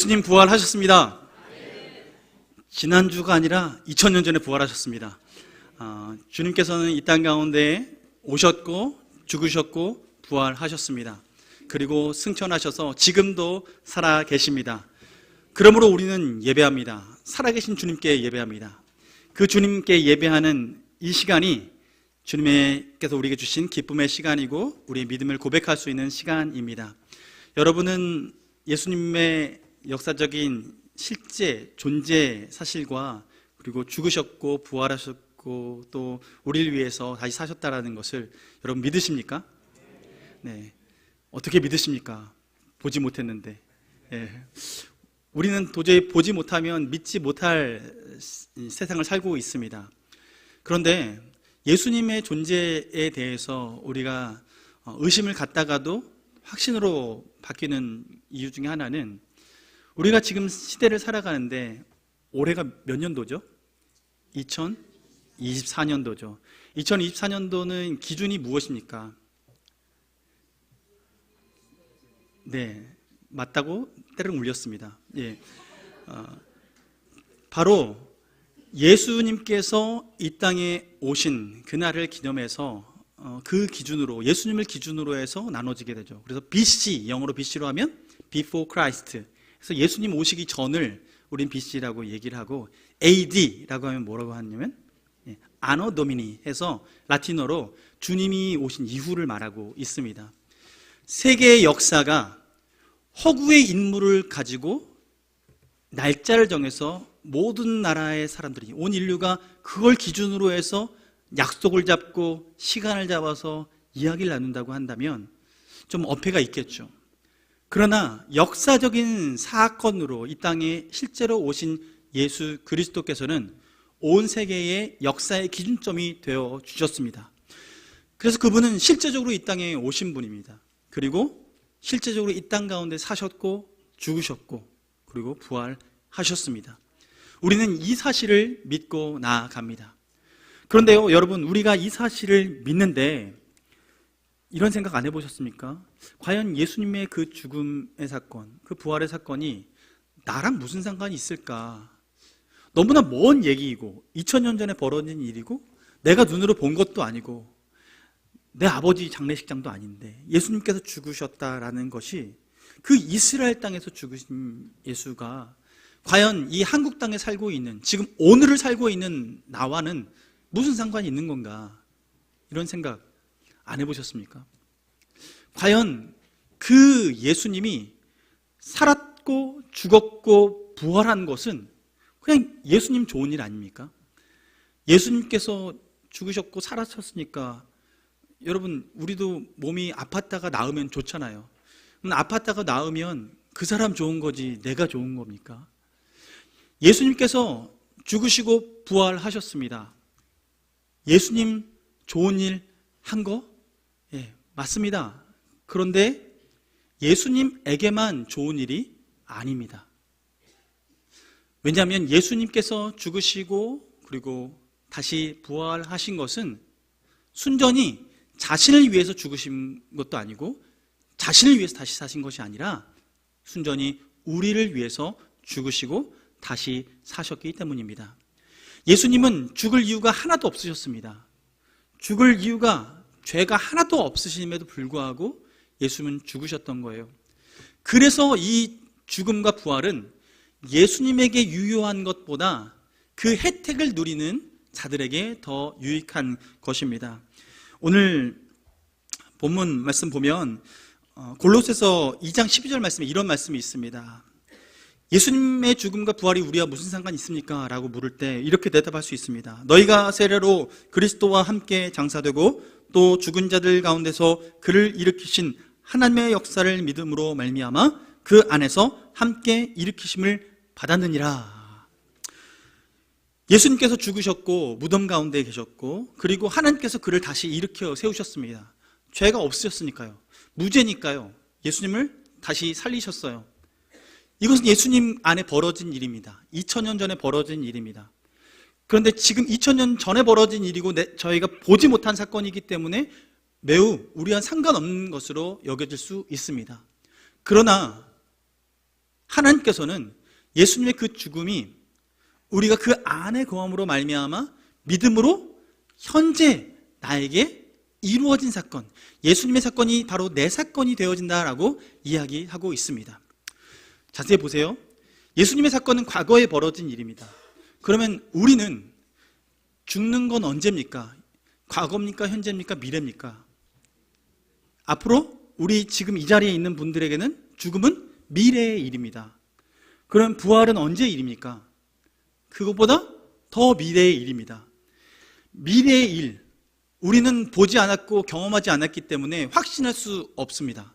예수님 부활하셨습니다. 지난주가 아니라 2000년 전에 부활하셨습니다. 주님께서는 이 땅 가운데 오셨고 죽으셨고 부활하셨습니다. 그리고 승천하셔서 지금도 살아 계십니다. 그러므로 우리는 예배합니다. 살아계신 주님께 예배합니다. 그 주님께 예배하는 이 시간이 주님께서 우리에게 주신 기쁨의 시간이고 우리의 믿음을 고백할 수 있는 시간입니다. 여러분은 예수님의 역사적인 실제 존재 사실과 그리고 죽으셨고 부활하셨고 또 우리를 위해서 다시 사셨다라는 것을 여러분 믿으십니까? 네. 어떻게 믿으십니까? 보지 못했는데. 네. 우리는 도저히 보지 못하면 믿지 못할 세상을 살고 있습니다. 그런데 예수님의 존재에 대해서 우리가 의심을 갖다가도 확신으로 바뀌는 이유 중에 하나는 우리가 지금 시대를 살아가는데 올해가 몇 년도죠? 2024년도죠. 2024년도는 기준이 무엇입니까? 네, 맞다고 때를 물렸습니다. 예, 바로 예수님께서 이 땅에 오신 그날을 기념해서 그 기준으로 예수님을 기준으로 해서 나눠지게 되죠. 그래서 BC, 영어로 BC로 하면 Before Christ. 그래서 예수님 오시기 전을 우린 BC라고 얘기를 하고 AD라고 하면 뭐라고 하냐면 아노 도미니 해서 라틴어로 주님이 오신 이후를 말하고 있습니다. 세계의 역사가 허구의 인물을 가지고 날짜를 정해서 모든 나라의 사람들이 온 인류가 그걸 기준으로 해서 약속을 잡고 시간을 잡아서 이야기를 나눈다고 한다면 좀 어폐가 있겠죠. 그러나 역사적인 사건으로 이 땅에 실제로 오신 예수 그리스도께서는 온 세계의 역사의 기준점이 되어 주셨습니다. 그래서 그분은 실제적으로 이 땅에 오신 분입니다. 그리고 실제적으로 이 땅 가운데 사셨고 죽으셨고 그리고 부활하셨습니다. 우리는 이 사실을 믿고 나아갑니다. 그런데요, 여러분, 우리가 이 사실을 믿는데 이런 생각 안 해보셨습니까? 과연 예수님의 그 죽음의 사건, 그 부활의 사건이 나랑 무슨 상관이 있을까? 너무나 먼 얘기이고 2000년 전에 벌어진 일이고 내가 눈으로 본 것도 아니고 내 아버지 장례식장도 아닌데 예수님께서 죽으셨다라는 것이 그 이스라엘 땅에서 죽으신 예수가 과연 이 한국 땅에 살고 있는 지금 오늘을 살고 있는 나와는 무슨 상관이 있는 건가? 이런 생각 안 해보셨습니까? 과연 그 예수님이 살았고 죽었고 부활한 것은 그냥 예수님 좋은 일 아닙니까? 예수님께서 죽으셨고 살아셨으니까 여러분 우리도 몸이 아팠다가 나으면 좋잖아요. 아팠다가 나으면 그 사람 좋은 거지 내가 좋은 겁니까? 예수님께서 죽으시고 부활하셨습니다. 예수님 좋은 일 한 거? 예, 맞습니다. 그런데 예수님에게만 좋은 일이 아닙니다. 왜냐하면 예수님께서 죽으시고 그리고 다시 부활하신 것은 순전히 자신을 위해서 죽으신 것도 아니고 자신을 위해서 다시 사신 것이 아니라 순전히 우리를 위해서 죽으시고 다시 사셨기 때문입니다. 예수님은 죽을 이유가 하나도 없으셨습니다. 죽을 이유가 죄가 하나도 없으심에도 불구하고 예수님은 죽으셨던 거예요. 그래서 이 죽음과 부활은 예수님에게 유효한 것보다 그 혜택을 누리는 자들에게 더 유익한 것입니다. 오늘 본문 말씀 보면 골로새서 2장 12절 말씀에 이런 말씀이 있습니다. 예수님의 죽음과 부활이 우리와 무슨 상관이 있습니까? 라고 물을 때 이렇게 대답할 수 있습니다. 너희가 세례로 그리스도와 함께 장사되고 또 죽은 자들 가운데서 그를 일으키신 하나님의 역사를 믿음으로 말미암아 그 안에서 함께 일으키심을 받았느니라. 예수님께서 죽으셨고 무덤 가운데 계셨고 그리고 하나님께서 그를 다시 일으켜 세우셨습니다. 죄가 없으셨으니까요. 무죄니까요. 예수님을 다시 살리셨어요. 이것은 예수님 안에 벌어진 일입니다. 2000년 전에 벌어진 일입니다. 그런데 지금 2000년 전에 벌어진 일이고 저희가 보지 못한 사건이기 때문에 매우 우리와 상관없는 것으로 여겨질 수 있습니다. 그러나 하나님께서는 예수님의 그 죽음이 우리가 그 안에 거함으로 말미암아 믿음으로 현재 나에게 이루어진 사건, 예수님의 사건이 바로 내 사건이 되어진다라고 이야기하고 있습니다. 자세히 보세요. 예수님의 사건은 과거에 벌어진 일입니다. 그러면 우리는 죽는 건 언제입니까? 과거입니까? 현재입니까? 미래입니까? 앞으로 우리 지금 이 자리에 있는 분들에게는 죽음은 미래의 일입니다. 그럼 부활은 언제의 일입니까? 그것보다 더 미래의 일입니다. 미래의 일, 우리는 보지 않았고 경험하지 않았기 때문에 확신할 수 없습니다.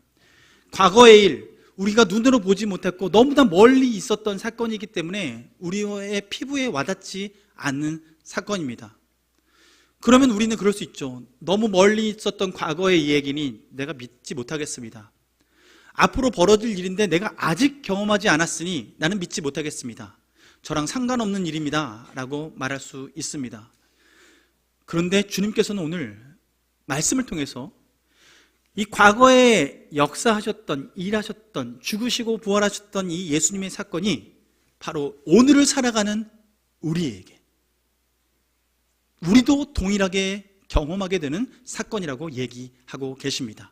과거의 일, 우리가 눈으로 보지 못했고 너무나 멀리 있었던 사건이기 때문에 우리의 피부에 와닿지 않는 사건입니다. 그러면 우리는 그럴 수 있죠. 너무 멀리 있었던 과거의 이야기니 내가 믿지 못하겠습니다. 앞으로 벌어질 일인데 내가 아직 경험하지 않았으니 나는 믿지 못하겠습니다. 저랑 상관없는 일입니다 라고 말할 수 있습니다. 그런데 주님께서는 오늘 말씀을 통해서 이 과거에 역사하셨던, 일하셨던, 죽으시고 부활하셨던 이 예수님의 사건이 바로 오늘을 살아가는 우리에게, 우리도 동일하게 경험하게 되는 사건이라고 얘기하고 계십니다.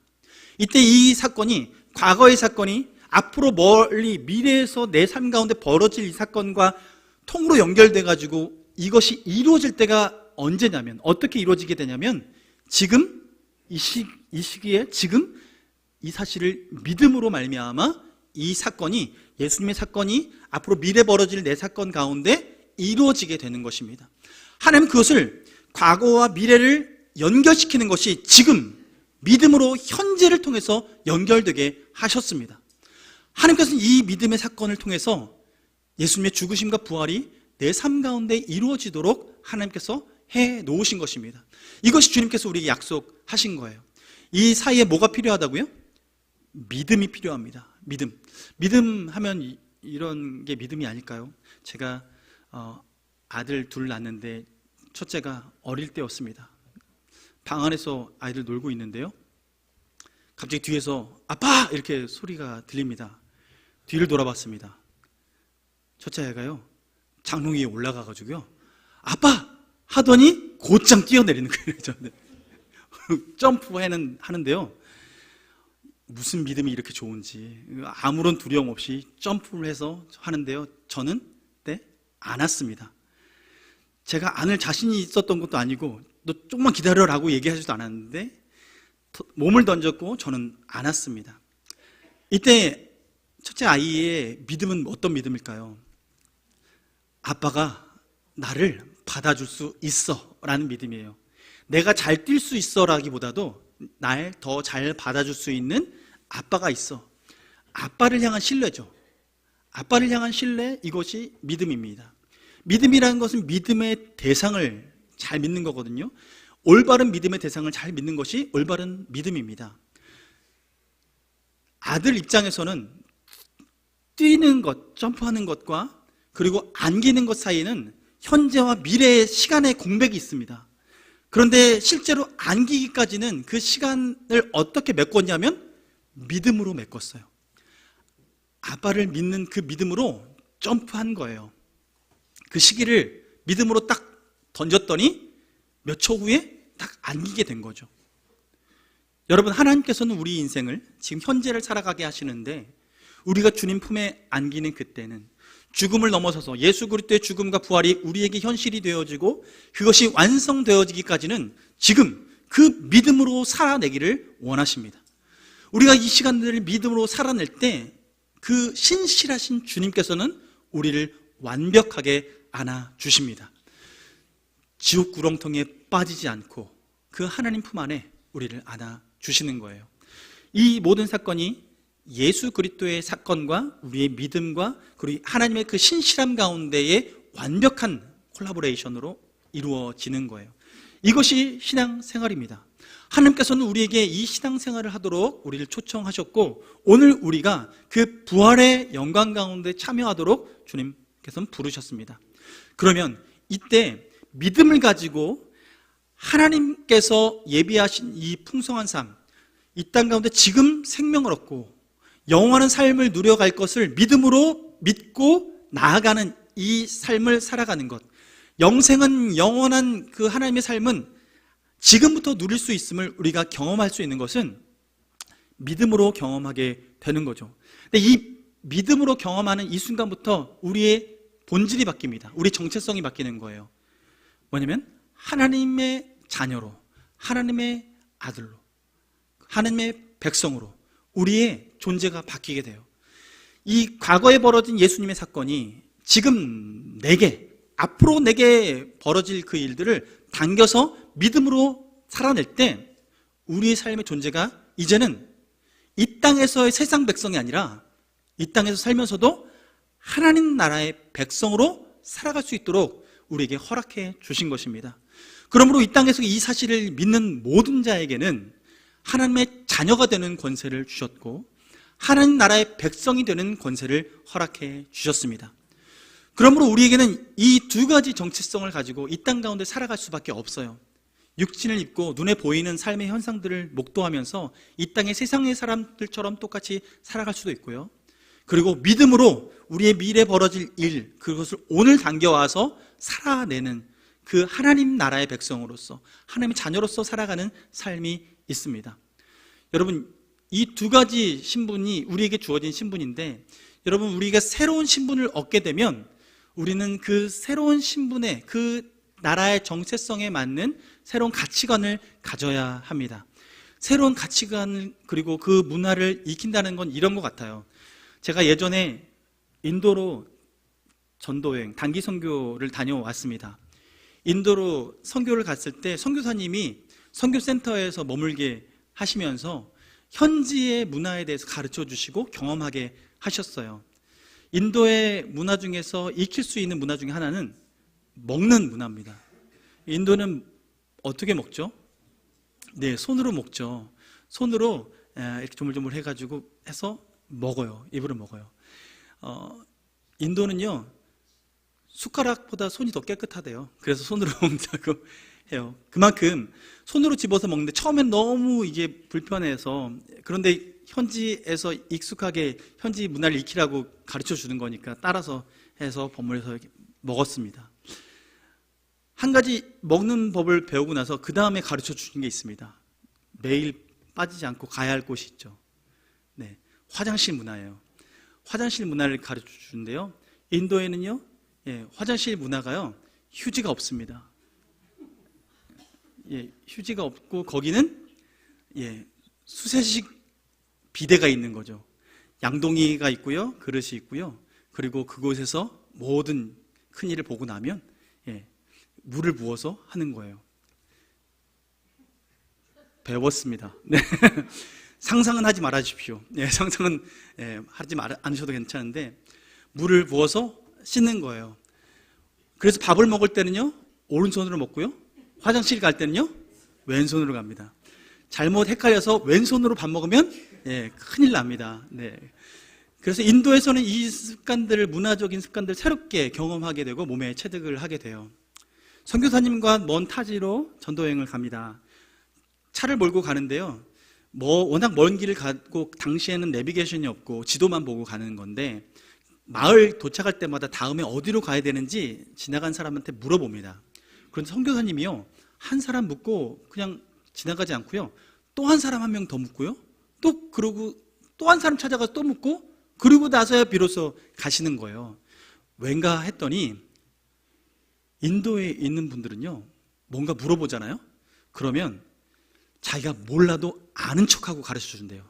이때 이 사건이, 과거의 사건이 앞으로 멀리 미래에서 내 삶 가운데 벌어질 이 사건과 통으로 연결돼 가지고 이것이 이루어질 때가 언제냐면, 어떻게 이루어지게 되냐면 지금 이 시기에 지금 이 사실을 믿음으로 말미암아 이 사건이, 예수님의 사건이 앞으로 미래 벌어질 내 사건 가운데 이루어지게 되는 것입니다. 하나님 그것을, 과거와 미래를 연결시키는 것이 지금 믿음으로 현재를 통해서 연결되게 하셨습니다. 하나님께서는 이 믿음의 사건을 통해서 예수님의 죽으심과 부활이 내 삶 가운데 이루어지도록 하나님께서 해 놓으신 것입니다. 이것이 주님께서 우리에게 약속하신 거예요. 이 사이에 뭐가 필요하다고요? 믿음이 필요합니다. 믿음 하면 이런 게 믿음이 아닐까요? 제가 아들 둘 낳았는데 첫째가 어릴 때였습니다. 방 안에서 아이들 놀고 있는데요, 갑자기 뒤에서 아빠! 이렇게 소리가 들립니다. 뒤를 돌아봤습니다. 첫째 아이가요, 장롱 위에 올라가가지고요, 아빠! 하더니 곧장 뛰어내리는 거예요. 저는 점프하는 하는데요, 무슨 믿음이 이렇게 좋은지 아무런 두려움 없이 점프를 해서 하는데요, 저는 안 왔습니다. 제가 안을 자신이 있었던 것도 아니고 너 조금만 기다려라고 얘기하지도 않았는데 몸을 던졌고 저는 안 왔습니다. 이때 첫째 아이의 믿음은 어떤 믿음일까요? 아빠가 나를 받아줄 수 있어 라는 믿음이에요. 내가 잘 뛸 수 있어 라기보다도 날 더 잘 받아줄 수 있는 아빠가 있어. 아빠를 향한 신뢰죠. 아빠를 향한 신뢰, 이것이 믿음입니다. 믿음이라는 것은 믿음의 대상을 잘 믿는 거거든요. 올바른 믿음의 대상을 잘 믿는 것이 올바른 믿음입니다. 아들 입장에서는 뛰는 것, 점프하는 것과 그리고 안기는 것 사이에는 현재와 미래의 시간의 공백이 있습니다. 그런데 실제로 안기기까지는 그 시간을 어떻게 메꿨냐면 믿음으로 메꿨어요. 아빠를 믿는 그 믿음으로 점프한 거예요. 그 시기를 믿음으로 딱 던졌더니 몇 초 후에 딱 안기게 된 거죠. 여러분, 하나님께서는 우리 인생을 지금 현재를 살아가게 하시는데 우리가 주님 품에 안기는 그때는 죽음을 넘어서서 예수 그리스도의 죽음과 부활이 우리에게 현실이 되어지고 그것이 완성되어지기까지는 지금 그 믿음으로 살아내기를 원하십니다. 우리가 이 시간들을 믿음으로 살아낼 때 그 신실하신 주님께서는 우리를 완벽하게 안아주십니다. 지옥 구렁텅이에 빠지지 않고 그 하나님 품 안에 우리를 안아주시는 거예요. 이 모든 사건이 예수 그리스도의 사건과 우리의 믿음과 그리고 하나님의 그 신실함 가운데의 완벽한 콜라보레이션으로 이루어지는 거예요. 이것이 신앙생활입니다. 하나님께서는 우리에게 이 신앙생활을 하도록 우리를 초청하셨고 오늘 우리가 그 부활의 영광 가운데 참여하도록 주님께서는 부르셨습니다. 그러면 이때 믿음을 가지고 하나님께서 예비하신 이 풍성한 삶, 이 땅 가운데 지금 생명을 얻고 영원한 삶을 누려갈 것을 믿음으로 믿고 나아가는 이 삶을 살아가는 것, 영생은, 영원한 그 하나님의 삶은 지금부터 누릴 수 있음을 우리가 경험할 수 있는 것은 믿음으로 경험하게 되는 거죠. 근데 이 믿음으로 경험하는 이 순간부터 우리의 본질이 바뀝니다. 우리 정체성이 바뀌는 거예요. 뭐냐면 하나님의 자녀로, 하나님의 아들로, 하나님의 백성으로 우리의 존재가 바뀌게 돼요. 이 과거에 벌어진 예수님의 사건이 지금 내게, 앞으로 내게 벌어질 그 일들을 당겨서 믿음으로 살아낼 때 우리의 삶의 존재가 이제는 이 땅에서의 세상 백성이 아니라 이 땅에서 살면서도 하나님 나라의 백성으로 살아갈 수 있도록 우리에게 허락해 주신 것입니다. 그러므로 이 땅에서 이 사실을 믿는 모든 자에게는 하나님의 자녀가 되는 권세를 주셨고 하나님 나라의 백성이 되는 권세를 허락해 주셨습니다. 그러므로 우리에게는 이 두 가지 정체성을 가지고 이 땅 가운데 살아갈 수밖에 없어요. 육신을 입고 눈에 보이는 삶의 현상들을 목도하면서 이 땅의 세상의 사람들처럼 똑같이 살아갈 수도 있고요. 그리고 믿음으로 우리의 미래에 벌어질 일, 그것을 오늘 당겨와서 살아내는 그 하나님 나라의 백성으로서, 하나님의 자녀로서 살아가는 삶이 있습니다. 여러분, 이 두 가지 신분이 우리에게 주어진 신분인데, 여러분, 우리가 새로운 신분을 얻게 되면 우리는 그 새로운 신분의, 그 나라의 정체성에 맞는 새로운 가치관을 가져야 합니다. 새로운 가치관, 그리고 그 문화를 익힌다는 건 이런 것 같아요. 제가 예전에 인도로 전도여행, 단기 선교를 다녀왔습니다. 인도로 선교를 갔을 때 선교사님이 선교센터에서 머물게 하시면서 현지의 문화에 대해서 가르쳐 주시고 경험하게 하셨어요. 인도의 문화 중에서 익힐 수 있는 문화 중에 하나는 먹는 문화입니다. 인도는 어떻게 먹죠? 네, 손으로 먹죠. 손으로 이렇게 조물조물 해가지고 해서 먹어요. 입으로 먹어요. 인도는요, 숟가락보다 손이 더 깨끗하대요. 그래서 손으로 먹자고 해요. 그만큼 손으로 집어서 먹는데 처음엔 너무 이게 불편해서, 그런데 현지에서 익숙하게 현지 문화를 익히라고 가르쳐 주는 거니까 따라서 해서 버무려서 먹었습니다. 한 가지 먹는 법을 배우고 나서 그 다음에 가르쳐 주는 게 있습니다. 매일 빠지지 않고 가야 할 곳이 있죠. 네, 화장실 문화예요. 화장실 문화를 가르쳐 주는데요, 인도에는요, 화장실 문화가요, 휴지가 없습니다. 휴지가 없고 거기는 수세식 비데가 있는 거죠. 양동이가 있고요, 그릇이 있고요, 그리고 그곳에서 모든 큰일을 보고 나면 물을 부어서 하는 거예요. 배웠습니다. 네. 상상은 하지 말아주십시오. 상상은 하지 않으셔도 괜찮은데 물을 부어서 씻는 거예요. 그래서 밥을 먹을 때는요, 오른손으로 먹고요, 화장실 갈 때는요, 왼손으로 갑니다. 잘못 헷갈려서 왼손으로 밥 먹으면 큰일 납니다. 네. 그래서 인도에서는 이 습관들을, 문화적인 습관들을 새롭게 경험하게 되고 몸에 체득을 하게 돼요. 선교사님과 먼 타지로 전도여행을 갑니다. 차를 몰고 가는데요, 워낙 먼 길을 가고 당시에는 내비게이션이 없고 지도만 보고 가는 건데, 마을 도착할 때마다 다음에 어디로 가야 되는지 지나간 사람한테 물어봅니다. 그런데 선교사님이요, 한 사람 묻고 그냥 지나가지 않고요, 또 한 사람 한 명 더 묻고요, 또 그러고 또 한 사람 찾아가서 또 묻고, 그리고 나서야 비로소 가시는 거예요. 왠가 했더니 인도에 있는 분들은요, 뭔가 물어보잖아요. 그러면 자기가 몰라도 아는 척하고 가르쳐 준대요.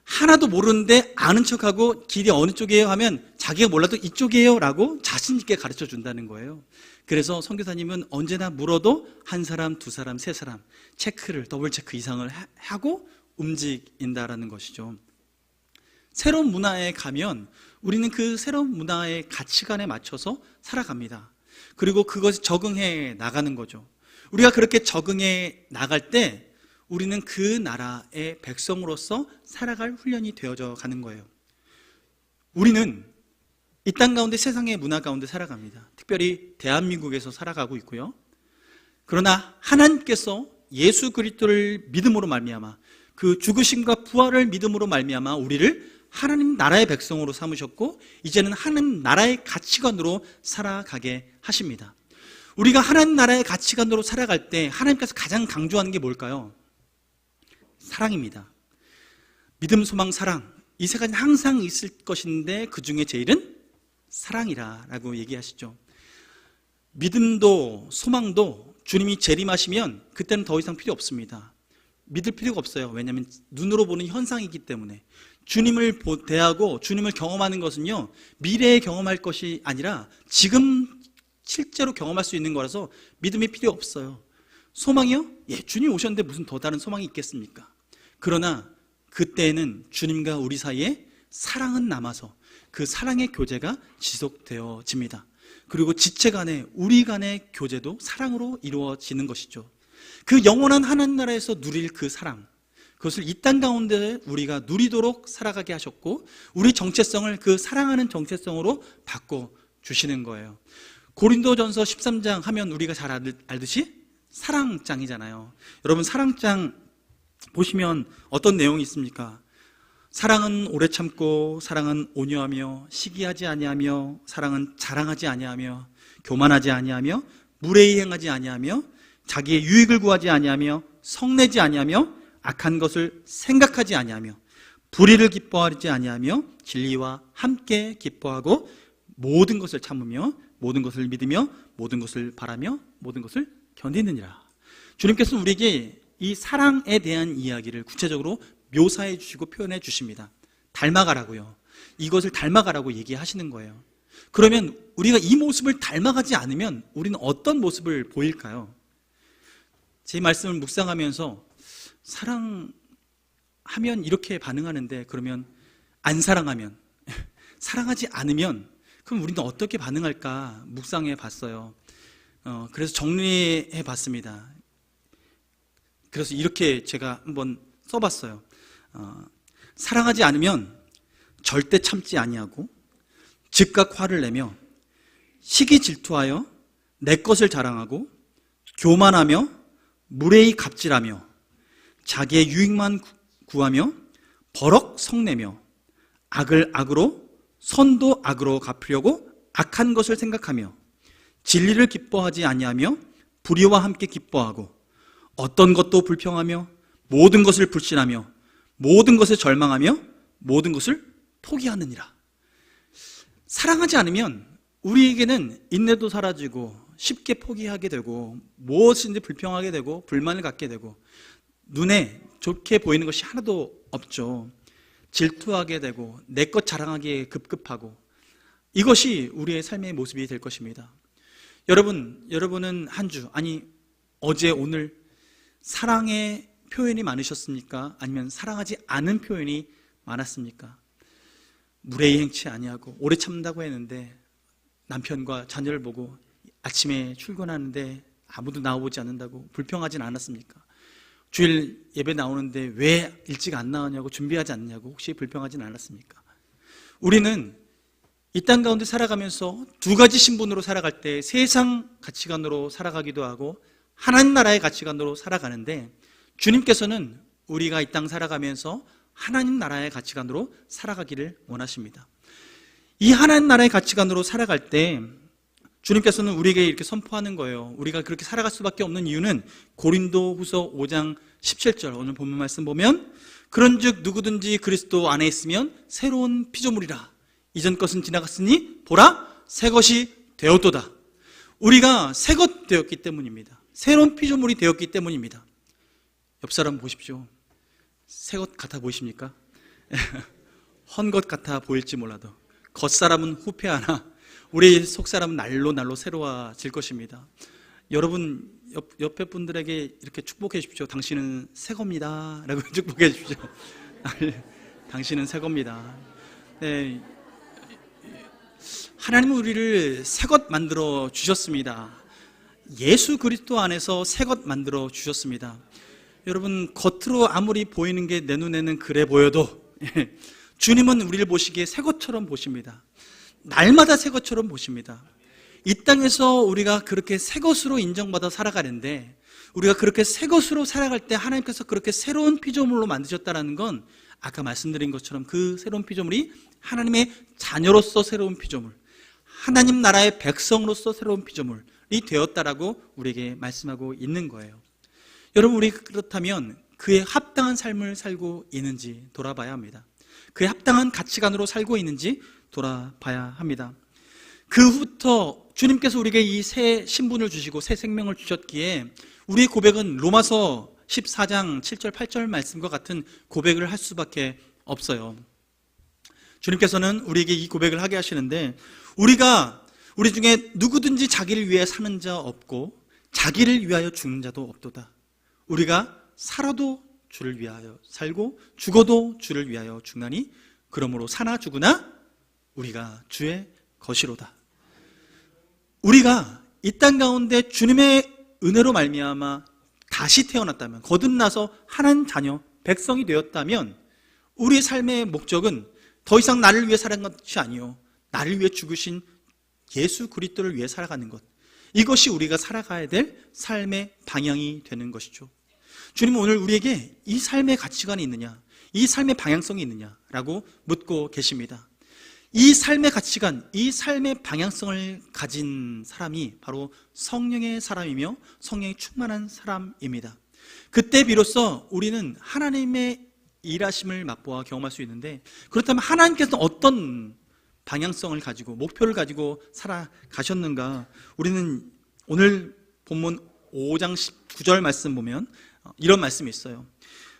하나도 모르는데 아는 척하고 길이 어느 쪽이에요 하면 자기가 몰라도 이쪽이에요 라고 자신 있게 가르쳐 준다는 거예요. 그래서 선교사님은 언제나 물어도 한 사람, 두 사람, 세 사람 체크를, 더블 체크 이상을 하고 움직인다라는 것이죠. 새로운 문화에 가면 우리는 그 새로운 문화의 가치관에 맞춰서 살아갑니다. 그리고 그것에 적응해 나가는 거죠. 우리가 그렇게 적응해 나갈 때 우리는 그 나라의 백성으로서 살아갈 훈련이 되어져 가는 거예요. 우리는 이 땅 가운데 세상의 문화 가운데 살아갑니다. 특별히 대한민국에서 살아가고 있고요. 그러나 하나님께서 예수 그리스도를 믿음으로 말미암아 그 죽으심과 부활을 믿음으로 말미암아 우리를 하나님 나라의 백성으로 삼으셨고 이제는 하나님 나라의 가치관으로 살아가게 하십니다. 우리가 하나님 나라의 가치관으로 살아갈 때 하나님께서 가장 강조하는 게 뭘까요? 사랑입니다. 믿음, 소망, 사랑, 이 세 가지 항상 있을 것인데 그 중에 제일은 사랑이라고 얘기하시죠. 믿음도 소망도 주님이 재림하시면 그때는 더 이상 필요 없습니다. 믿을 필요가 없어요. 왜냐하면 눈으로 보는 현상이기 때문에. 주님을 대하고 주님을 경험하는 것은요, 미래에 경험할 것이 아니라 지금 실제로 경험할 수 있는 거라서 믿음이 필요 없어요. 소망이요? 예, 주님 오셨는데 무슨 더 다른 소망이 있겠습니까? 그러나 그때는 주님과 우리 사이에 사랑은 남아서 그 사랑의 교제가 지속되어집니다. 그리고 지체 간의, 우리 간의 교제도 사랑으로 이루어지는 것이죠. 그 영원한 하나님 나라에서 누릴 그 사랑, 그것을 이 땅 가운데 우리가 누리도록 살아가게 하셨고 우리 정체성을 그 사랑하는 정체성으로 바꿔주시는 거예요. 고린도전서 13장 하면 우리가 잘 알듯이 사랑장이잖아요. 여러분, 사랑장 보시면 어떤 내용이 있습니까? 사랑은 오래 참고, 사랑은 온유하며, 시기하지 아니하며, 사랑은 자랑하지 아니하며, 교만하지 아니하며, 무례히 행하지 아니하며, 자기의 유익을 구하지 아니하며, 성내지 아니하며, 악한 것을 생각하지 아니하며, 불의를 기뻐하지 아니하며, 진리와 함께 기뻐하고, 모든 것을 참으며, 모든 것을 믿으며, 모든 것을 바라며, 모든 것을 견디느니라. 주님께서는 우리에게 이 사랑에 대한 이야기를 구체적으로 묘사해 주시고 표현해 주십니다. 닮아가라고요. 이것을 닮아가라고 얘기하시는 거예요. 그러면 우리가 이 모습을 닮아가지 않으면 우리는 어떤 모습을 보일까요? 제 말씀을 묵상하면서 사랑하면 이렇게 반응하는데, 그러면 안 사랑하면, 사랑하지 않으면 그럼 우리는 어떻게 반응할까 묵상해 봤어요. 그래서 정리해 봤습니다. 그래서 이렇게 제가 한번 써봤어요. 사랑하지 않으면 절대 참지 아니하고, 즉각 화를 내며, 시기 질투하여 내 것을 자랑하고, 교만하며, 무례히 갑질하며, 자기의 유익만 구하며, 버럭 성내며, 악을 악으로, 선도 악으로 갚으려고 악한 것을 생각하며, 진리를 기뻐하지 아니하며, 불의와 함께 기뻐하고, 어떤 것도 불평하며, 모든 것을 불신하며, 모든 것에 절망하며, 모든 것을 포기하느니라. 사랑하지 않으면 우리에게는 인내도 사라지고 쉽게 포기하게 되고 무엇인지 불평하게 되고 불만을 갖게 되고 눈에 좋게 보이는 것이 하나도 없죠. 질투하게 되고 내 것 자랑하기에 급급하고, 이것이 우리의 삶의 모습이 될 것입니다. 여러분은 한 주, 아니 어제 오늘 사랑의 표현이 많으셨습니까? 아니면 사랑하지 않은 표현이 많았습니까? 무례히 행치 아니하고 오래 참는다고 했는데 남편과 자녀를 보고 아침에 출근하는데 아무도 나오지 않는다고 불평하진 않았습니까? 주일 예배 나오는데 왜 일찍 안 나오냐고, 준비하지 않냐고 혹시 불평하진 않았습니까? 우리는 이 땅 가운데 살아가면서 두 가지 신분으로 살아갈 때 세상 가치관으로 살아가기도 하고 하나님 나라의 가치관으로 살아가는데, 주님께서는 우리가 이 땅 살아가면서 하나님 나라의 가치관으로 살아가기를 원하십니다. 이 하나님 나라의 가치관으로 살아갈 때 주님께서는 우리에게 이렇게 선포하는 거예요. 우리가 그렇게 살아갈 수밖에 없는 이유는 고린도후서 5장 17절 오늘 본문 말씀 보면, 그런즉 누구든지 그리스도 안에 있으면 새로운 피조물이라, 이전 것은 지나갔으니 보라 새 것이 되었도다. 우리가 새 것 되었기 때문입니다. 새로운 피조물이 되었기 때문입니다. 옆 사람 보십시오. 새 것 같아 보이십니까? 헌 것 같아 보일지 몰라도 겉사람은 후패하나 우리 속사람은 날로 새로워질 것입니다. 여러분 옆에 분들에게 이렇게 축복해 주십시오. 당신은 새 겁니다 라고 축복해 주십시오. 당신은 새 겁니다. 네. 하나님은 우리를 새 것 만들어 주셨습니다. 예수 그리스도 안에서 새 것 만들어 주셨습니다. 여러분, 겉으로 아무리 보이는 게 내 눈에는 그래 보여도 주님은 우리를 보시기에 새 것처럼 보십니다. 날마다 새 것처럼 보십니다. 이 땅에서 우리가 그렇게 새 것으로 인정받아 살아가는데, 우리가 그렇게 새 것으로 살아갈 때 하나님께서 그렇게 새로운 피조물로 만드셨다는 건 아까 말씀드린 것처럼 그 새로운 피조물이 하나님의 자녀로서 새로운 피조물, 하나님 나라의 백성으로서 새로운 피조물이 되었다라고 우리에게 말씀하고 있는 거예요. 여러분, 우리 그렇다면 그에 합당한 삶을 살고 있는지 돌아봐야 합니다. 그에 합당한 가치관으로 살고 있는지 돌아봐야 합니다. 그 후부터 주님께서 우리에게 이 새 신분을 주시고 새 생명을 주셨기에 우리의 고백은 로마서 14장 7절 8절 말씀과 같은 고백을 할 수밖에 없어요. 주님께서는 우리에게 이 고백을 하게 하시는데, 우리 중에 누구든지 자기를 위해 사는 자 없고 자기를 위하여 죽는 자도 없도다. 우리가 살아도 주를 위하여 살고 죽어도 주를 위하여 죽나니 그러므로 사나 죽으나 우리가 주의 것이로다. 우리가 이 땅 가운데 주님의 은혜로 말미암아 다시 태어났다면, 거듭나서 하나님 자녀, 백성이 되었다면 우리의 삶의 목적은 더 이상 나를 위해 살아가는 것이 아니요, 나를 위해 죽으신 예수 그리스도를 위해 살아가는 것, 이것이 우리가 살아가야 될 삶의 방향이 되는 것이죠. 주님은 오늘 우리에게 이 삶의 가치관이 있느냐, 이 삶의 방향성이 있느냐라고 묻고 계십니다. 이 삶의 가치관, 이 삶의 방향성을 가진 사람이 바로 성령의 사람이며 성령이 충만한 사람입니다. 그때 비로소 우리는 하나님의 일하심을 맛보아 경험할 수 있는데, 그렇다면 하나님께서는 어떤 방향성을 가지고 목표를 가지고 살아가셨는가? 우리는 오늘 본문 5장 19절 말씀 보면 이런 말씀이 있어요.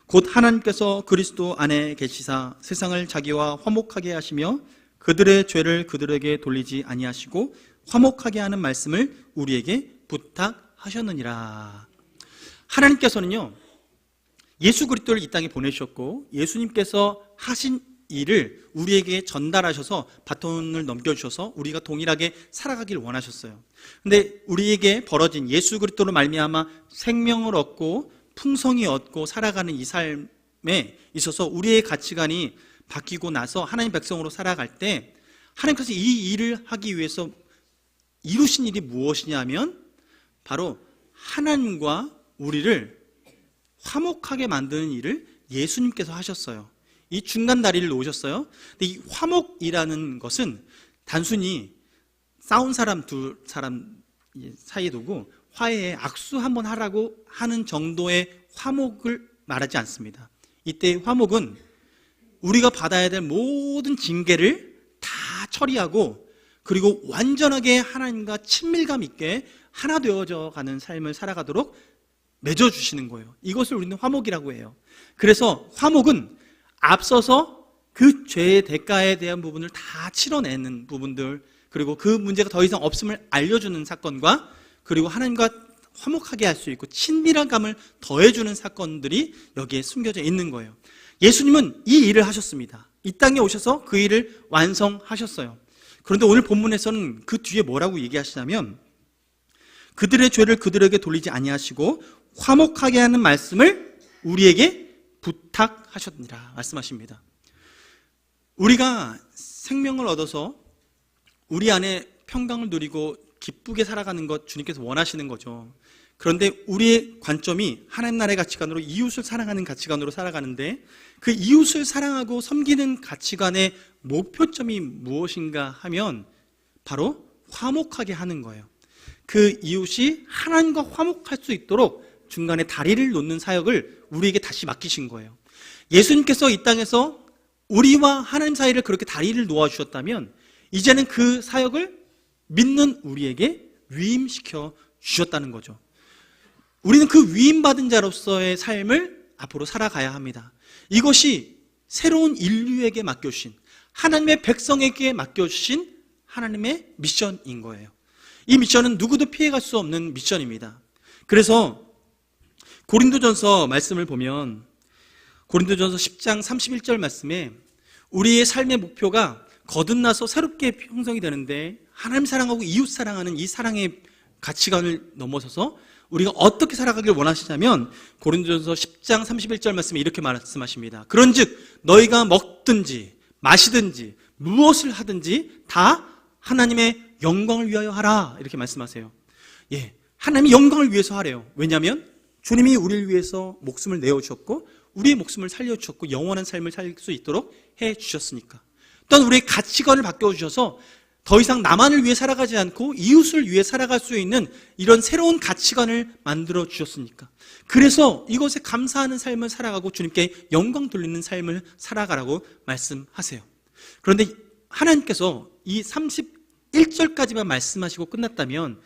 곧 하나님께서 그리스도 안에 계시사 세상을 자기와 화목하게 하시며 그들의 죄를 그들에게 돌리지 아니하시고 화목하게 하는 말씀을 우리에게 부탁하셨느니라. 하나님께서는요, 예수 그리스도를 이 땅에 보내셨고 예수님께서 하신 일을 우리에게 전달하셔서 바톤을 넘겨주셔서 우리가 동일하게 살아가길 원하셨어요. 근데 우리에게 벌어진 예수 그리스도로 말미암아 생명을 얻고 풍성히 얻고 살아가는 이 삶에 있어서 우리의 가치관이 바뀌고 나서 하나님 백성으로 살아갈 때 하나님께서 이 일을 하기 위해서 이루신 일이 무엇이냐면 바로 하나님과 우리를 화목하게 만드는 일을 예수님께서 하셨어요. 이 중간 다리를 놓으셨어요. 근데 이 화목이라는 것은 단순히 싸운 사람 두 사람 사이에 두고 화해에 악수 한번 하라고 하는 정도의 화목을 말하지 않습니다. 이때 화목은 우리가 받아야 될 모든 징계를 다 처리하고 그리고 완전하게 하나님과 친밀감 있게 하나 되어져 가는 삶을 살아가도록 맺어주시는 거예요. 이것을 우리는 화목이라고 해요. 그래서 화목은 앞서서 그 죄의 대가에 대한 부분을 다 치러내는 부분들, 그리고 그 문제가 더 이상 없음을 알려주는 사건과, 그리고 하나님과 화목하게 할 수 있고 친밀한 감을 더해주는 사건들이 여기에 숨겨져 있는 거예요. 예수님은 이 일을 하셨습니다. 이 땅에 오셔서 그 일을 완성하셨어요. 그런데 오늘 본문에서는 그 뒤에 뭐라고 얘기하시냐면 그들의 죄를 그들에게 돌리지 아니하시고 화목하게 하는 말씀을 우리에게 부탁하셨느니라 말씀하십니다. 우리가 생명을 얻어서 우리 안에 평강을 누리고 기쁘게 살아가는 것 주님께서 원하시는 거죠. 그런데 우리의 관점이 하나님 나라의 가치관으로 이웃을 사랑하는 가치관으로 살아가는데, 그 이웃을 사랑하고 섬기는 가치관의 목표점이 무엇인가 하면 바로 화목하게 하는 거예요. 그 이웃이 하나님과 화목할 수 있도록 중간에 다리를 놓는 사역을 우리에게 다시 맡기신 거예요. 예수님께서 이 땅에서 우리와 하나님 사이를 그렇게 다리를 놓아주셨다면 이제는 그 사역을 믿는 우리에게 위임시켜 주셨다는 거죠. 우리는 그 위임받은 자로서의 삶을 앞으로 살아가야 합니다. 이것이 새로운 인류에게 맡겨주신, 하나님의 백성에게 맡겨주신 하나님의 미션인 거예요. 이 미션은 누구도 피해갈 수 없는 미션입니다. 그래서 고린도전서 말씀을 보면 고린도전서 10장 31절 말씀에 우리의 삶의 목표가 거듭나서 새롭게 형성이 되는데 하나님 사랑하고 이웃 사랑하는 이 사랑의 가치관을 넘어서서 우리가 어떻게 살아가길 원하시냐면 고린도전서 10장 31절 말씀에 이렇게 말씀하십니다. 그런즉 너희가 먹든지 마시든지 무엇을 하든지 다 하나님의 영광을 위하여 하라 이렇게 말씀하세요. 예, 하나님의 영광을 위해서 하래요. 왜냐하면 주님이 우리를 위해서 목숨을 내어주셨고 우리의 목숨을 살려주셨고 영원한 삶을 살 수 있도록 해주셨으니까. 또한 우리의 가치관을 바꿔주셔서 더 이상 나만을 위해 살아가지 않고 이웃을 위해 살아갈 수 있는 이런 새로운 가치관을 만들어 주셨으니까. 그래서 이것에 감사하는 삶을 살아가고 주님께 영광 돌리는 삶을 살아가라고 말씀하세요. 그런데 하나님께서 이 31절까지만 말씀하시고 끝났다면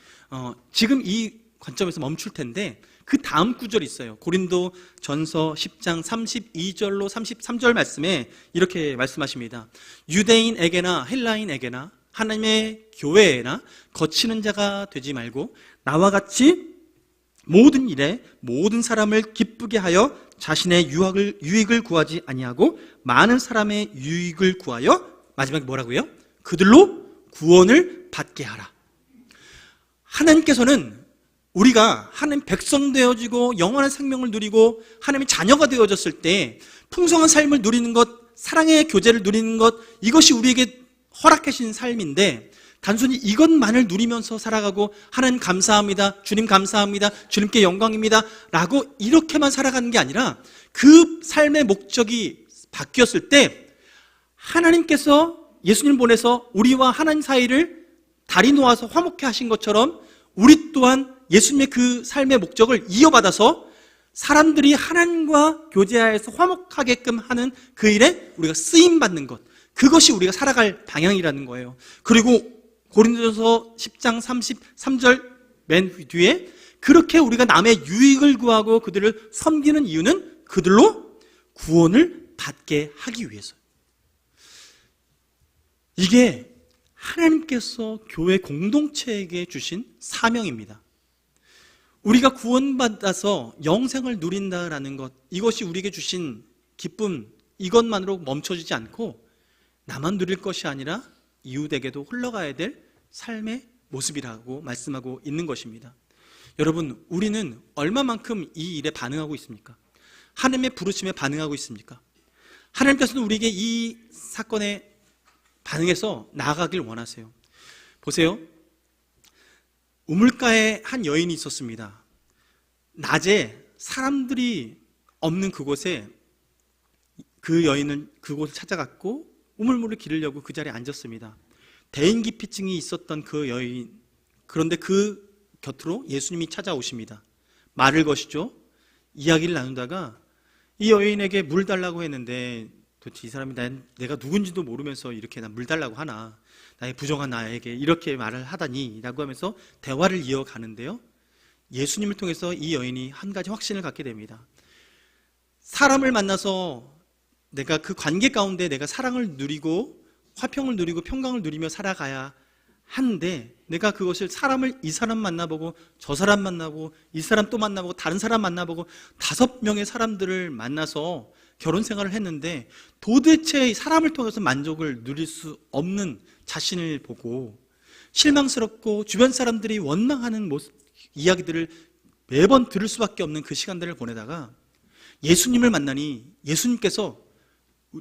지금 이 관점에서 멈출 텐데 그 다음 구절이 있어요. 고린도 전서 10장 32절로 33절 말씀에 이렇게 말씀하십니다. 유대인에게나 헬라인에게나 하나님의 교회에나 거치는 자가 되지 말고 나와 같이 모든 일에 모든 사람을 기쁘게 하여 자신의 유익을 구하지 아니하고 많은 사람의 유익을 구하여 마지막에 뭐라고요? 그들로 구원을 받게 하라. 하나님께서는 우리가 하나님 백성 되어지고 영원한 생명을 누리고 하나님의 자녀가 되어졌을 때 풍성한 삶을 누리는 것, 사랑의 교제를 누리는 것, 이것이 우리에게 허락해 주신 삶인데 단순히 이것만을 누리면서 살아가고 하나님 감사합니다, 주님 감사합니다, 주님께 영광입니다 라고 이렇게만 살아가는 게 아니라 그 삶의 목적이 바뀌었을 때 하나님께서 예수님 보내서 우리와 하나님 사이를 다리 놓아서 화목케 하신 것처럼 우리 또한 예수님의 그 삶의 목적을 이어받아서 사람들이 하나님과 교제하여서 화목하게끔 하는 그 일에 우리가 쓰임받는 것, 그것이 우리가 살아갈 방향이라는 거예요. 그리고 고린도전서 10장 33절 맨 뒤에 그렇게 우리가 남의 유익을 구하고 그들을 섬기는 이유는 그들로 구원을 받게 하기 위해서. 이게 하나님께서 교회 공동체에게 주신 사명입니다. 우리가 구원받아서 영생을 누린다라는 것, 이것이 우리에게 주신 기쁨, 이것만으로 멈춰지지 않고 나만 누릴 것이 아니라 이웃에게도 흘러가야 될 삶의 모습이라고 말씀하고 있는 것입니다. 여러분, 우리는 얼마만큼 이 일에 반응하고 있습니까? 하나님의 부르심에 반응하고 있습니까? 하나님께서는 우리에게 이 사건에 반응해서 나아가길 원하세요. 보세요. 우물가에 한 여인이 있었습니다. 낮에 사람들이 없는 그곳에 그 여인은 그곳을 찾아갔고 우물물을 기르려고 그 자리에 앉았습니다. 대인기피증이 있었던 그 여인, 그런데 그 곁으로 예수님이 찾아오십니다. 말을 거시죠. 이야기를 나누다가 이 여인에게 물 달라고 했는데 도대체 이 사람이 내가 누군지도 모르면서 이렇게 물 달라고 하나, 나의 부정한 나에게 이렇게 말을 하다니 라고 하면서 대화를 이어가는데요, 예수님을 통해서 이 여인이 한 가지 확신을 갖게 됩니다. 사람을 만나서 내가 그 관계 가운데 내가 사랑을 누리고 화평을 누리고 평강을 누리며 살아가야 하는데, 내가 그것을 이 사람 만나보고 저 사람 만나고 이 사람 또 만나보고 다른 사람 만나보고 5명의 사람들을 만나서 결혼 생활을 했는데 도대체 사람을 통해서 만족을 누릴 수 없는 자신을 보고 실망스럽고 주변 사람들이 원망하는 이야기들을 매번 들을 수밖에 없는 그 시간들을 보내다가 예수님을 만나니 예수님께서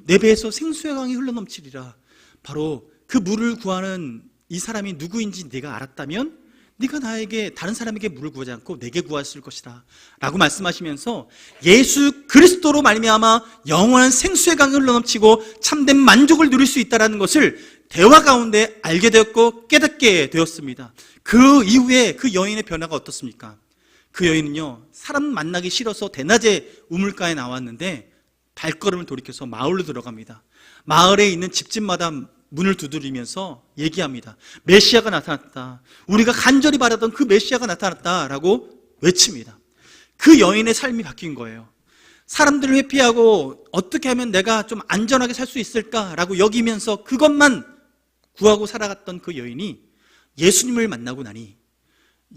내 배에서 생수의 강이 흘러넘치리라, 바로 그 물을 구하는 이 사람이 누구인지 네가 알았다면 네가 나에게 다른 사람에게 물을 구하지 않고 내게 구했을 것이다 라고 말씀하시면서 예수 그리스도로 말미암아 영원한 생수의 강이 흘러넘치고 참된 만족을 누릴 수 있다는 것을 대화 가운데 알게 되었고 깨닫게 되었습니다. 그 이후에 그 여인의 변화가 어떻습니까? 그 여인은요, 사람 만나기 싫어서 대낮에 우물가에 나왔는데 발걸음을 돌이켜서 마을로 들어갑니다. 마을에 있는 집집마다 문을 두드리면서 얘기합니다. 메시아가 나타났다. 우리가 간절히 바라던 그 메시아가 나타났다라고 외칩니다. 그 여인의 삶이 바뀐 거예요. 사람들을 회피하고 어떻게 하면 내가 좀 안전하게 살 수 있을까라고 여기면서 그것만 구하고 살아갔던 그 여인이 예수님을 만나고 나니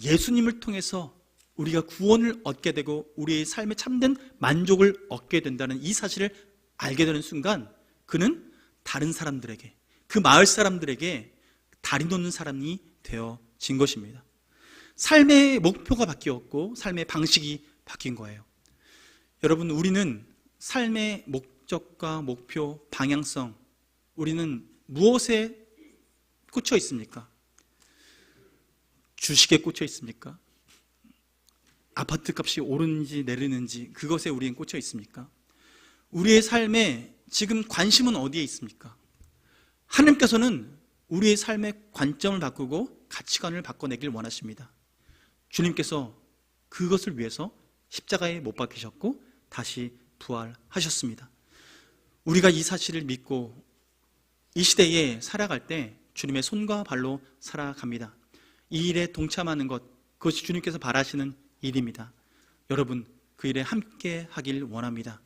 예수님을 통해서 우리가 구원을 얻게 되고 우리의 삶에 참된 만족을 얻게 된다는 이 사실을 알게 되는 순간 그는 다른 사람들에게, 그 마을 사람들에게 다리 놓는 사람이 되어진 것입니다. 삶의 목표가 바뀌었고 삶의 방식이 바뀐 거예요. 여러분, 우리는 삶의 목적과 목표, 방향성, 우리는 무엇에 꽂혀 있습니까? 주식에 꽂혀 있습니까? 아파트 값이 오르는지 내리는지 그것에 우리는 꽂혀 있습니까? 우리의 삶에 지금 관심은 어디에 있습니까? 하나님께서는 우리의 삶의 관점을 바꾸고 가치관을 바꿔내길 원하십니다. 주님께서 그것을 위해서 십자가에 못 박히셨고 다시 부활하셨습니다. 우리가 이 사실을 믿고 이 시대에 살아갈 때 주님의 손과 발로 살아갑니다. 이 일에 동참하는 것, 그것이 주님께서 바라시는 일입니다. 여러분, 그 일에 함께 하길 원합니다.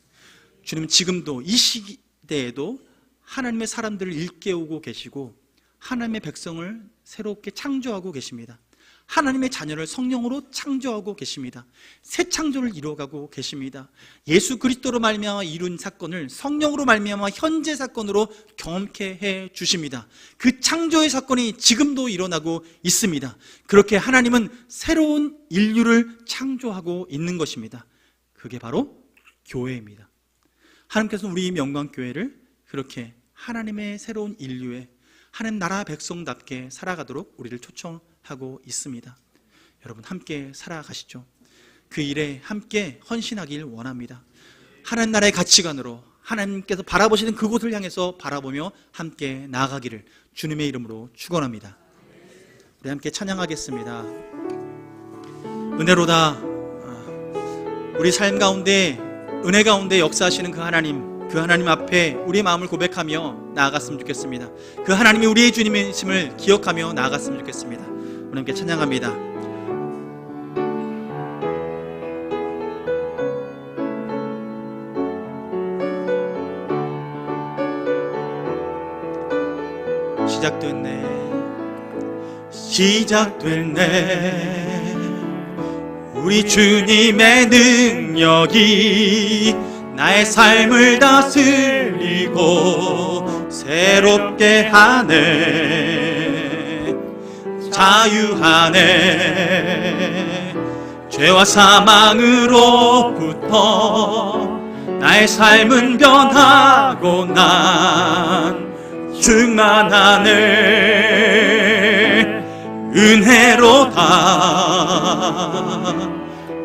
주님은 지금도 이 시대에도 하나님의 사람들을 일깨우고 계시고 하나님의 백성을 새롭게 창조하고 계십니다. 하나님의 자녀를 성령으로 창조하고 계십니다. 새 창조를 이루어가고 계십니다. 예수 그리스도로 말미암아 이룬 사건을 성령으로 말미암아 현재 사건으로 경험케 해 주십니다. 그 창조의 사건이 지금도 일어나고 있습니다. 그렇게 하나님은 새로운 인류를 창조하고 있는 것입니다. 그게 바로 교회입니다. 하나님께서는 우리 명광교회를 그렇게 하나님의 새로운 인류에 하나님 나라 백성답게 살아가도록 우리를 초청하고 있습니다. 여러분 함께 살아가시죠. 그 일에 함께 헌신하길 원합니다. 하나님 나라의 가치관으로 하나님께서 바라보시는 그곳을 향해서 바라보며 함께 나아가기를 주님의 이름으로 축원합니다. 우리 함께 찬양하겠습니다. 은혜로다. 우리 삶 가운데 은혜 가운데 역사하시는 그 하나님 앞에 우리의 마음을 고백하며 나아갔으면 좋겠습니다. 그 하나님이 우리의 주님이심을 기억하며 나아갔으면 좋겠습니다. 우리 함께 찬양합니다. 시작됐네 우리 주님의 능력이 나의 삶을 다스리고 새롭게 하네. 자유하네. 죄와 사망으로부터 나의 삶은 변하고 난 충만하네. 은혜로다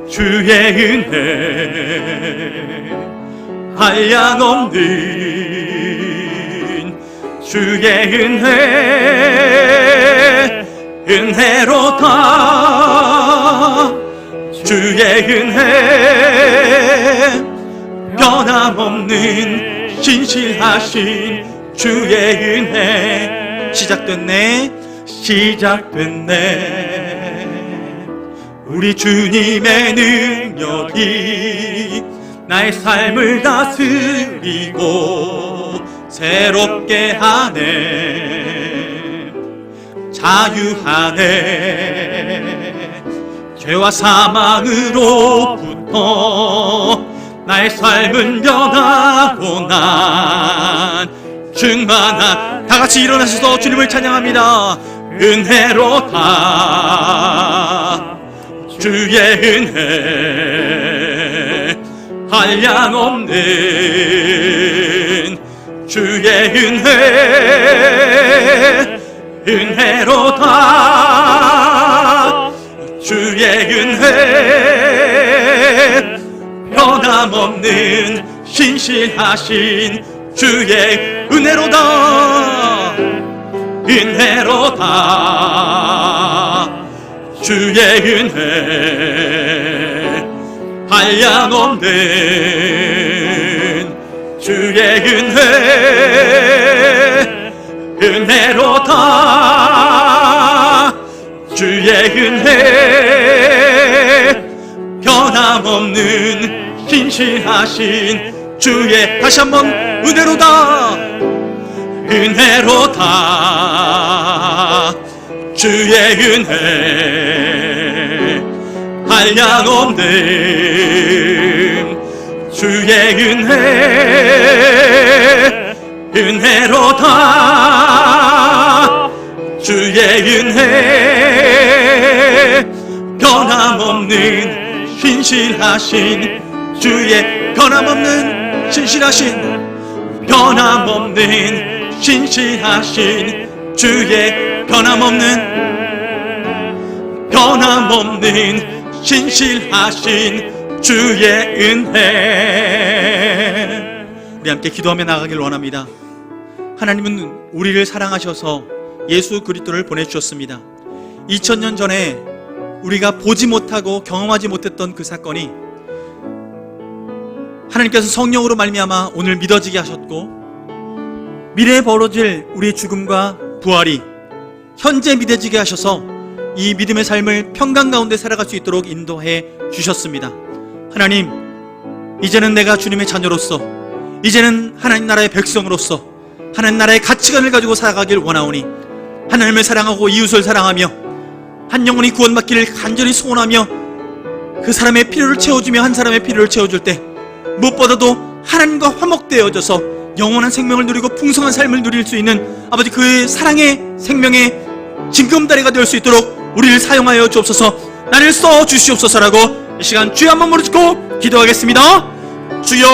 주의 은혜 한량없는 주의 은혜 은혜로다 주의 은혜 변함없는 신실하신 주의 은혜 시작됐네 우리 주님의 능력이 나의 삶을 다스리고 새롭게 하네. 자유하네. 죄와 사망으로부터 나의 삶은 변하고 난 충만한. 다같이 일어나셔서 주님을 찬양합니다. 은혜로다 주의 은혜 한량없는 주의 은혜 은혜로다 주의 은혜 변함없는 신실하신 주의 은혜로다 은혜로다 주의 은혜 한량없는 주의 은혜 은혜로다 주의 은혜 변함없는 신실하신 주의 다시 한번 은혜로다 은혜로다 주의 은혜 한량없는 주의 은혜 은혜로다 주의 은혜 변함없는 신실하신 주의 변함없는 신실하신 변함없는 신실하신 주의 변함없는 변함없는 신실하신 주의 은혜. 우리 함께 기도하며 나가길 원합니다. 하나님은 우리를 사랑하셔서 예수 그리스도를 보내주셨습니다. 2000년 전에 우리가 보지 못하고 경험하지 못했던 그 사건이 하나님께서 성령으로 말미암아 오늘 믿어지게 하셨고, 미래에 벌어질 우리의 죽음과 부활이 현재 믿어지게 하셔서 이 믿음의 삶을 평강 가운데 살아갈 수 있도록 인도해 주셨습니다. 하나님, 이제는 내가 주님의 자녀로서, 이제는 하나님 나라의 백성으로서 하나님 나라의 가치관을 가지고 살아가길 원하오니, 하나님을 사랑하고 이웃을 사랑하며 한 영혼이 구원받기를 간절히 소원하며 그 사람의 필요를 채워주며 한 사람의 필요를 채워줄 때 무엇보다도 하나님과 화목되어져서 영원한 생명을 누리고 풍성한 삶을 누릴 수 있는 아버지 그 사랑의 생명의 징검다리가 될 수 있도록 우리를 사용하여 주옵소서. 나를 써 주시옵소서라고 이 시간 주여 한번 무릎 꿇고 기도하겠습니다. 주여,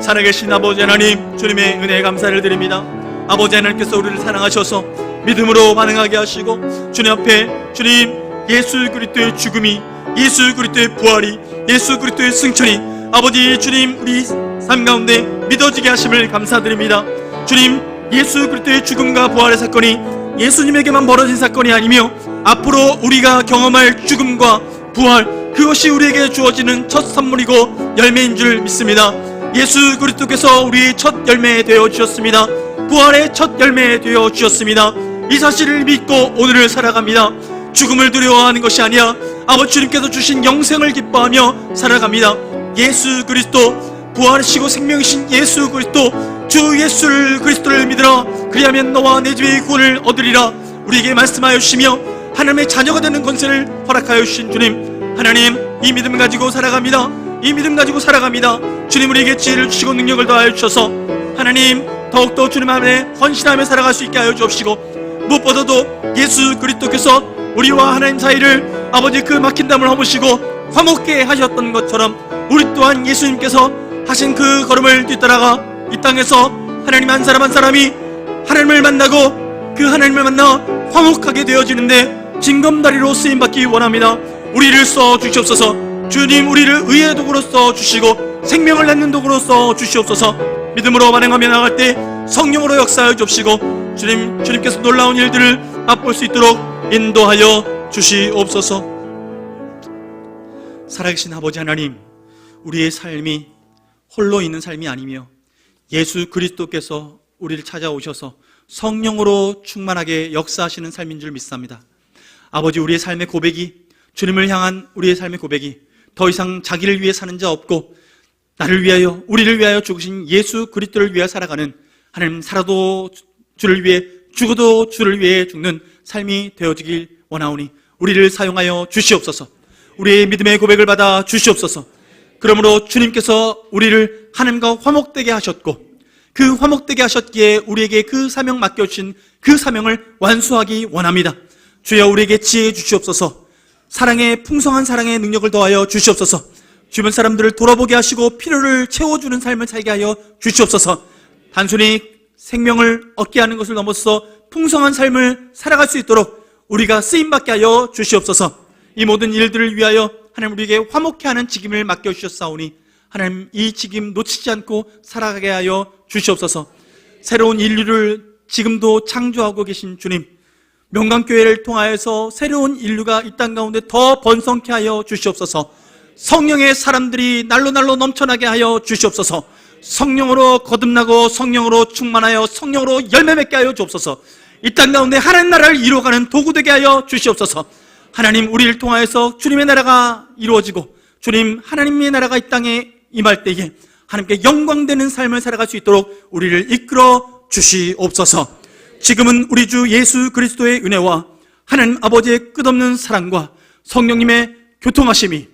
살아계신 아버지 하나님, 주님의 은혜에 감사를 드립니다. 아버지 하나님께서 우리를 사랑하셔서 믿음으로 반응하게 하시고, 주님 앞에 주님 예수 그리스도의 죽음이, 예수 그리스도의 부활이, 예수 그리스도의 승천이 아버지 주님 우리 삶 가운데 믿어지게 하심을 감사드립니다. 주님, 예수 그리스도의 죽음과 부활의 사건이 예수님에게만 벌어진 사건이 아니며 앞으로 우리가 경험할 죽음과 부활, 그것이 우리에게 주어지는 첫 선물이고 열매인 줄 믿습니다. 예수 그리스도께서 우리의 첫 열매 되어 주셨습니다. 부활의 첫 열매 되어 주셨습니다. 이 사실을 믿고 오늘을 살아갑니다. 죽음을 두려워하는 것이 아니라 아버지 주님께서 주신 영생을 기뻐하며 살아갑니다. 예수 그리스도, 부활하시고 생명이신 예수 그리스도, 주 예수 그리스도를 믿으라. 그리하면 너와 내 집의 구원을 얻으리라. 우리에게 말씀하여 주시며 하나님의 자녀가 되는 권세를 허락하여 주신 주님, 하나님, 이 믿음을 가지고 살아갑니다. 이 믿음 가지고 살아갑니다. 주님, 우리에게 지혜를 주시고 능력을 더하여 주셔서 하나님 더욱더 주님 안에 헌신하며 살아갈 수 있게 하여 주옵시고, 무엇보다도 예수 그리스도께서 우리와 하나님 사이를 아버지 그 막힌 담을 허무시고 화목게 하셨던 것처럼 우리 또한 예수님께서 하신 그 걸음을 뒤따라가 이 땅에서 하나님 한 사람 한 사람이 하나님을 만나고 그 하나님을 만나 화목하게 되어지는데 징검다리로 쓰임받기 원합니다. 우리를 써 주시옵소서. 주님, 우리를 의의 도구로 써 주시고 생명을 낳는 도구로 써 주시옵소서. 믿음으로 반응하며 나갈 때 성령으로 역사하여 주옵시고 주님께서 놀라운 일들을 맛볼 수 있도록 인도하여 주시옵소서. 살아계신 아버지 하나님, 우리의 삶이 홀로 있는 삶이 아니며 예수 그리스도께서 우리를 찾아오셔서 성령으로 충만하게 역사하시는 삶인 줄 믿습니다. 아버지, 우리의 삶의 고백이, 주님을 향한 우리의 삶의 고백이 더 이상 자기를 위해 사는 자 없고 나를 위하여, 우리를 위하여 죽으신 예수 그리스도를 위해 살아가는, 하나님, 살아도 주를 위해, 죽어도 주를 위해 죽는 삶이 되어지길 원하오니 우리를 사용하여 주시옵소서. 우리의 믿음의 고백을 받아 주시옵소서. 그러므로 주님께서 우리를 하나님과 화목되게 하셨고 그 화목되게 하셨기에 우리에게 그 사명 맡겨주신 그 사명을 완수하기 원합니다. 주여, 우리에게 지혜해 주시옵소서. 사랑의 풍성한 사랑의 능력을 더하여 주시옵소서. 주변 사람들을 돌아보게 하시고 필요를 채워주는 삶을 살게 하여 주시옵소서. 단순히 생명을 얻게 하는 것을 넘어서 풍성한 삶을 살아갈 수 있도록 우리가 쓰임받게 하여 주시옵소서. 이 모든 일들을 위하여 하나님 우리에게 화목케 하는 직임을 맡겨주셨사오니 하나님, 이 직임 놓치지 않고 살아가게 하여 주시옵소서. 새로운 인류를 지금도 창조하고 계신 주님, 명강교회를 통하여서 새로운 인류가 이 땅 가운데 더 번성케 하여 주시옵소서. 성령의 사람들이 날로 넘쳐나게 하여 주시옵소서. 성령으로 거듭나고 성령으로 충만하여 성령으로 열매 맺게 하여 주옵소서. 이 땅 가운데 하나님 나라를 이루어가는 도구 되게 하여 주시옵소서. 하나님, 우리를 통하여서 주님의 나라가 이루어지고 주님 하나님의 나라가 이 땅에 임할 때에 하나님께 영광되는 삶을 살아갈 수 있도록 우리를 이끌어 주시옵소서. 지금은 우리 주 예수 그리스도의 은혜와 하나님 아버지의 끝없는 사랑과 성령님의 교통하심이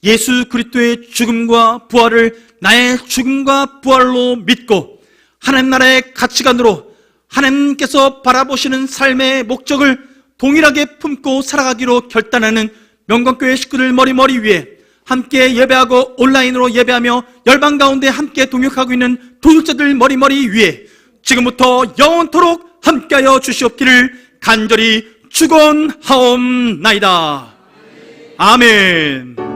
예수 그리스도의 죽음과 부활을 나의 죽음과 부활로 믿고 하나님 나라의 가치관으로 하나님께서 바라보시는 삶의 목적을 동일하게 품고 살아가기로 결단하는 명강교회 식구들 머리 위에 함께 예배하고 온라인으로 예배하며 열방 가운데 함께 동역하고 있는 도둑자들 머리 위에 지금부터 영원토록 함께하여 주시옵기를 간절히 축원하옵나이다. 아멘.